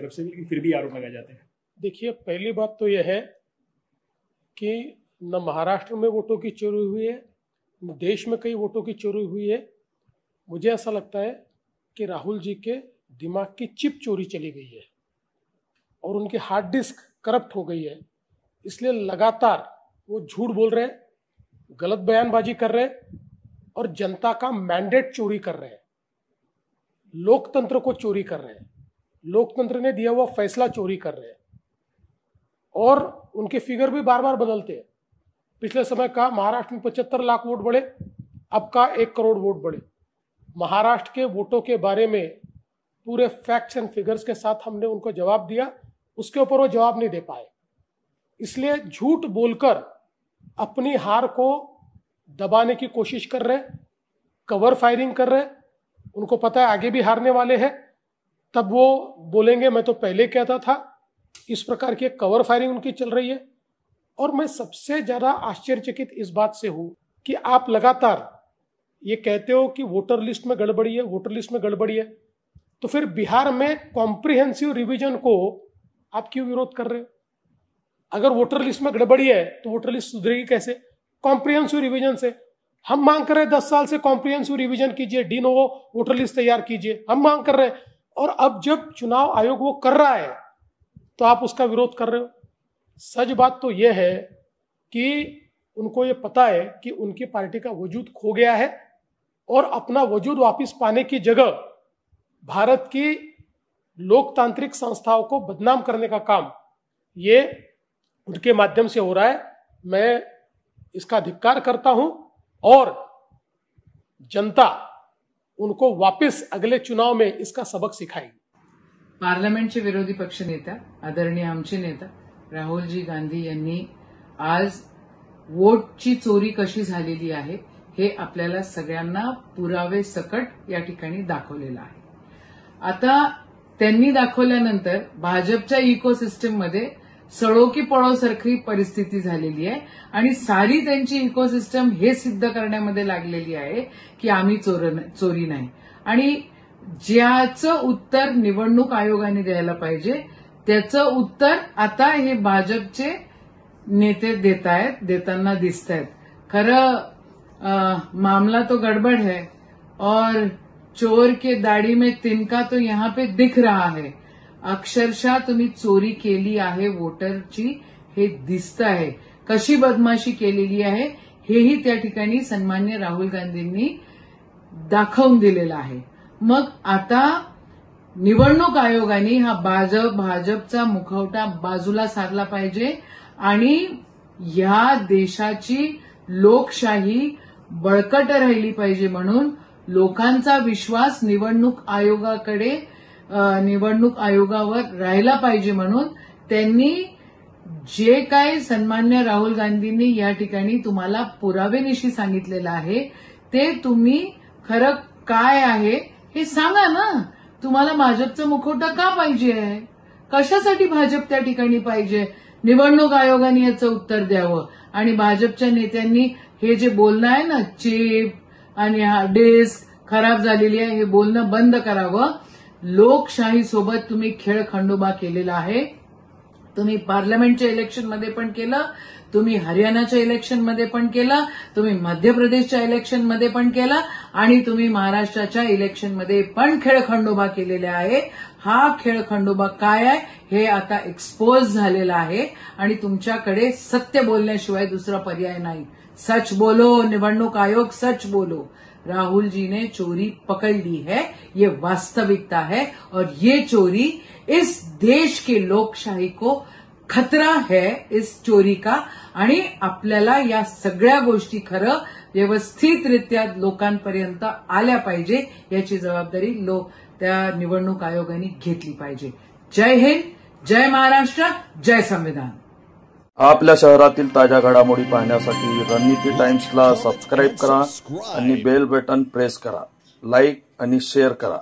तरफ से, लेकिन फिर भी आरोप लगाए जाते हैं। देखिए, पहली बात तो यह है कि न महाराष्ट्र में वोटों की चोरी हुई है, न देश में कई वोटों की चोरी हुई है। मुझे ऐसा लगता है कि राहुल जी के दिमाग की चिप चोरी चली गई है और उनकी हार्ड डिस्क करप्ट हो गई है। इसलिए लगातार वो झूठ बोल रहे हैं, गलत बयानबाजी कर रहे हैं और जनता का मैंडेट चोरी कर रहे हैं, लोकतंत्र को चोरी कर रहे हैं, लोकतंत्र ने दिया हुआ फैसला चोरी कर रहे हैं। और उनके फिगर भी बार बार बदलते हैं। पिछले समय का महाराष्ट्र में 75 लाख वोट बढ़े, अब का 1 करोड़ वोट बढ़े। महाराष्ट्र के वोटों के बारे में पूरे फैक्ट्स एंड फिगर्स के साथ हमने उनको जवाब दिया, उसके ऊपर वो जवाब नहीं दे पाए। इसलिए झूठ बोलकर अपनी हार को दबाने की कोशिश कर रहे, कवर फायरिंग कर रहे। उनको पता है आगे भी हारने वाले हैं, तब वो बोलेंगे मैं तो पहले कहता था। इस प्रकार की कवर फायरिंग उनकी चल रही है। और मैं सबसे ज्यादा आश्चर्यचकित इस बात से हूं कि आप लगातार ये कहते हो कि वोटर लिस्ट में गड़बड़ी है, वोटर लिस्ट में गड़बड़ी है, तो फिर बिहार में कॉम्प्रिहेंसिव रिवीजन को आप क्यों विरोध कर रहे हो? अगर वोटर लिस्ट में गड़बड़ी है तो वोटर लिस्ट सुधरेगी कैसे? कॉम्प्रिहेंसिव रिवीजन से। हम मांग कर रहे हैं 10 साल से कॉम्प्रिहेंसिव रिवीजन कीजिए, डी नोवो वोटर लिस्ट तैयार कीजिए, हम मांग कर रहे हैं। और अब जब चुनाव आयोग वो कर रहा है तो आप उसका विरोध कर रहे हो। सच बात तो यह है कि उनको ये पता है कि उनकी पार्टी का वजूद खो गया है और अपना वजूद वापस पाने की जगह भारत की लोकतांत्रिक संस्थाओं को बदनाम करने का काम ये उनके माध्यम से हो रहा है। मैं इसका धिक्कार करता हूं और जनता उनको वापस अगले चुनाव में इसका सबक सिखाएगी। पार्लमेंटचे विरोधी पक्षनेता आदरणीय आमचे नेता राहुलजी गांधी यांनी आज वोटची चोरी कशी झालेली आहे हे आपल्याला सगळ्यांना पुरावे सकट या ठिकाणी दाखवलेलं आहे। आता त्यांनी दाखवल्यानंतर भाजपच्या इकोसिस्टममध्ये सडो की पळो सारखी परिस्थिती झालेली आहे आणि सारी त्यांची इकोसिस्टम हे सिद्ध करण्यामध्ये लागलेली आहे की आम्ही चोरी नाही। आणि ज्याचं उत्तर निवडणूक आयोगाने द्यायला पाहिजे त्याचं उत्तर आता हे भाजपचे नेते देताना दिसत आहेत। खरं मामला तो गड़बड़ है और चोर के दाढ़ी में तिनका तो यहाँ पे दिख रहा है। अक्षरशः तुम्ही चोरी केली आहे वोटरची हे दिसत आहे। कशी बदमाशी केलेली आहे हेही त्या ठिकाणी सन्मान्य राहुल गांधींनी दाखवून दिलेलं आहे। मग आता निवडणूक आयोगाने हा भाजपचा मुखवटा बाजूला सारला पाहिजे आणि या देशाची लोकशाही बळकट राहिली पाहिजे म्हणून लोकांचा विश्वास निवडणूक आयोगावर राहिला पाहिजे म्हणून त्यांनी जे काय सन्मान्य राहुल गांधींनी या ठिकाणी तुम्हाला पुरावेनिशी सांगितलेलं आहे ते तुम्ही खरं काय आहे हे सांगा ना। तुम्हाला भाजपचा मुखवटा का पाहिजे आहे? कशासाठी भाजप त्या ठिकाणी पाहिजे? निवडणूक आयोगाने याचं उत्तर द्यावं आणि भाजपच्या नेत्यांनी हे जे बोलणं आहे ना चिप आणि हा डेस्क खराब झालेली आहे हे बोलणं बंद करावं। लोकशाही सोबत तुम्ही खेळ खंडोबा केलेला आहे। तुम्ही पार्लमेंटच्या इलेक्शनमध्ये पण केलं, तुम्ही हरियाणाच्या इलेक्शनमध्ये पण केलं, तुम्ही मध्य प्रदेशच्या इलेक्शनमध्ये पण केलं आणि तुम्ही महाराष्ट्राच्या इलेक्शनमध्ये पण खेळखंडोबा केलेले आहे। हा खेळखंडोबा काय आहे हे आता एक्सपोज झालेला आहे आणि तुमच्याकडे सत्य बोलण्याशिवाय दुसरा पर्याय नाही। सच बोलो, निवडणूक आयोग सच बोलो। राहुल जी ने चोरी पकड़ ली है, ये वास्तविकता है और ये चोरी इस देश की लोकशाही को खतरा है इस चोरी का आणि आपल्याला या सगळ्या गोष्टी खरं व्यवस्थितरित्या लोकांपर्यंत आल्या पाहिजे याची जबाबदारी त्या निवडणूक आयोगाने घेतली पाहिजे। जय हिंद, जय महाराष्ट्र, जय संविधान। आपल्या शहरातील ताज्या घडामोडी पाहण्यासाठी रणनीती टाइम्सला सबस्क्राइब करा आणि बेल बटन प्रेस करा, लाईक आणि शेअर करा।